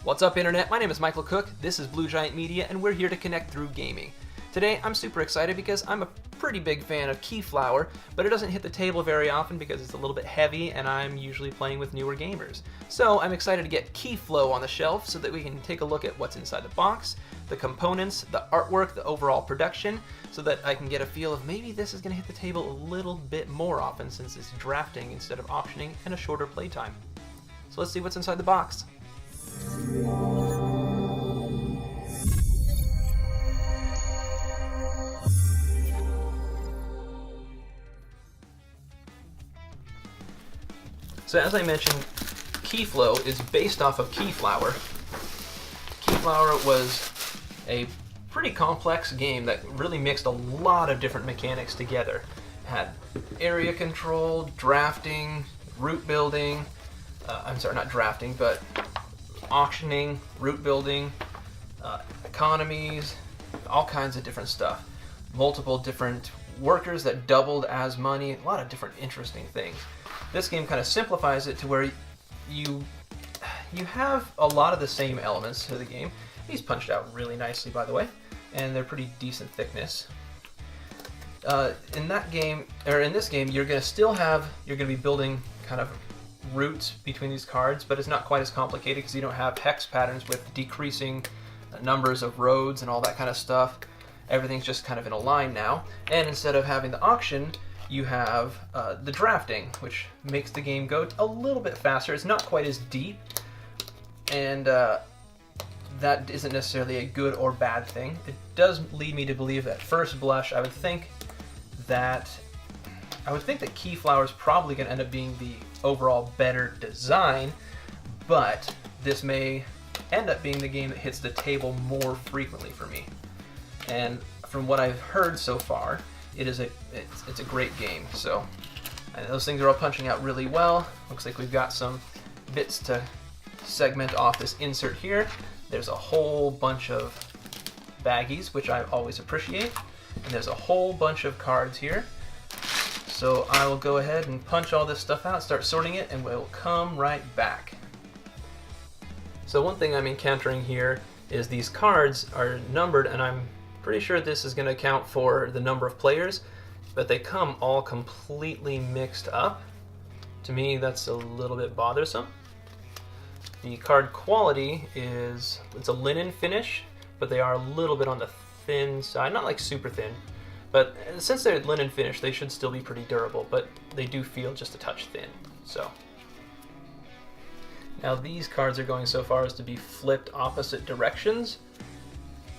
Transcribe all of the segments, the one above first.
What's up, Internet? My name is Michael Cook, this is Blue Giant Media, and we're here to connect through gaming. Today, I'm super excited because I'm a pretty big fan of Keyflower, but it doesn't hit the table very often because it's a little bit heavy and I'm usually playing with newer gamers. So I'm excited to get Keyflow on the shelf so that we can take a look at what's inside the box, the components, the artwork, the overall production, so that I can get a feel of maybe this is going to hit the table a little bit more often since it's drafting instead of auctioning and a shorter playtime. So let's see what's inside the box. So as I mentioned, Keyflow is based off of Keyflower. Keyflower was a pretty complex game that really mixed a lot of different mechanics together. It had area control, drafting, route building, not drafting, but auctioning, route building, economies, all kinds of different stuff. Multiple different workers that doubled as money, a lot of different interesting things. This game kind of simplifies it to where you have a lot of the same elements to the game. These punched out really nicely, by the way, and they're pretty decent thickness. In this game, you're going to be building kind of routes between these cards, but it's not quite as complicated because you don't have hex patterns with decreasing numbers of roads and all that kind of stuff. Everything's just kind of in a line now, and instead of having the auction, you have the drafting, which makes the game go a little bit faster. It's not quite as deep, and that isn't necessarily a good or bad thing. It does lead me to believe at first blush, I would think that Keyflower is probably going to end up being the overall better design, but this may end up being the game that hits the table more frequently for me. And from what I've heard so far, it's a great game. So those things are all punching out really well. Looks like we've got some bits to segment off this insert here. There's a whole bunch of baggies, which I always appreciate, and there's a whole bunch of cards here. So I will go ahead and punch all this stuff out, start sorting it, and we'll come right back. So one thing I'm encountering here is these cards are numbered, and I'm pretty sure this is going to account for the number of players, but they come all completely mixed up. To me, that's a little bit bothersome. The card quality it's a linen finish, but they are a little bit on the thin side, not like super thin, but since they're linen finish, they should still be pretty durable, but they do feel just a touch thin. So now these cards are going so far as to be flipped opposite directions.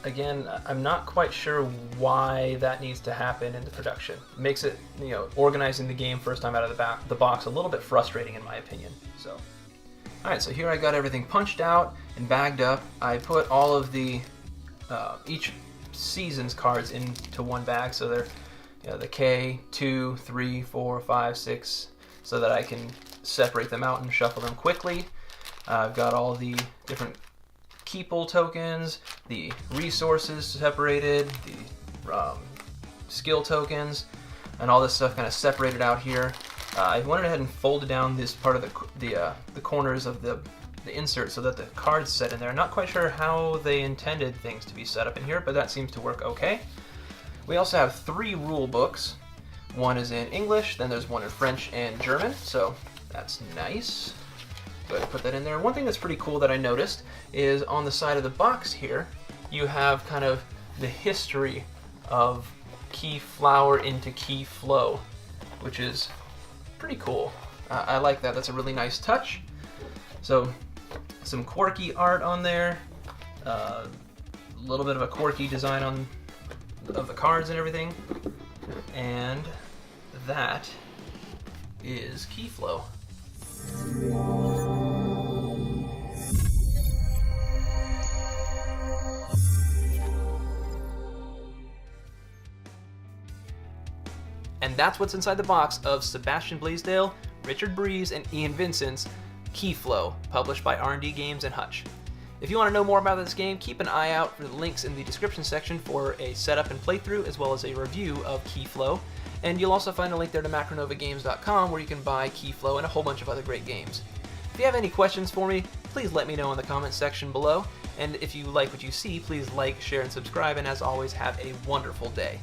Again, I'm not quite sure why that needs to happen in the production. It makes it, organizing the game first time out of the box a little bit frustrating in my opinion. So, alright, so here I got everything punched out and bagged up. I put all of the, each season's cards into one bag, so they're, the K, 2, 3, 4, 5, 6, so that I can separate them out and shuffle them quickly. I've got all the different Keeple tokens, the resources separated, the skill tokens, and all this stuff kind of separated out here. I went ahead and folded down this part of the corners of the insert so that the cards set in there. I'm not quite sure how they intended things to be set up in here, but that seems to work okay. We also have 3 rule books. One is in English, then there's one in French and German, so that's nice. Go ahead and put that in there. One thing that's pretty cool that I noticed is on the side of the box here, you have kind of the history of Keyflower into Keyflow, which is pretty cool. I like that. That's a really nice touch. So some quirky art on there, a little bit of a quirky design of the cards and everything, and that is Keyflow. And that's what's inside the box of Sebastian Bleasdale, Richard Breese, and Ian Vincent's Keyflow, published by R&D Games and Hutch. If you want to know more about this game, keep an eye out for the links in the description section for a setup and playthrough, as well as a review of Keyflow. And you'll also find a link there to macronovagames.com where you can buy Keyflow and a whole bunch of other great games. If you have any questions for me, please let me know in the comments section below. And if you like what you see, please like, share, and subscribe. And as always, have a wonderful day.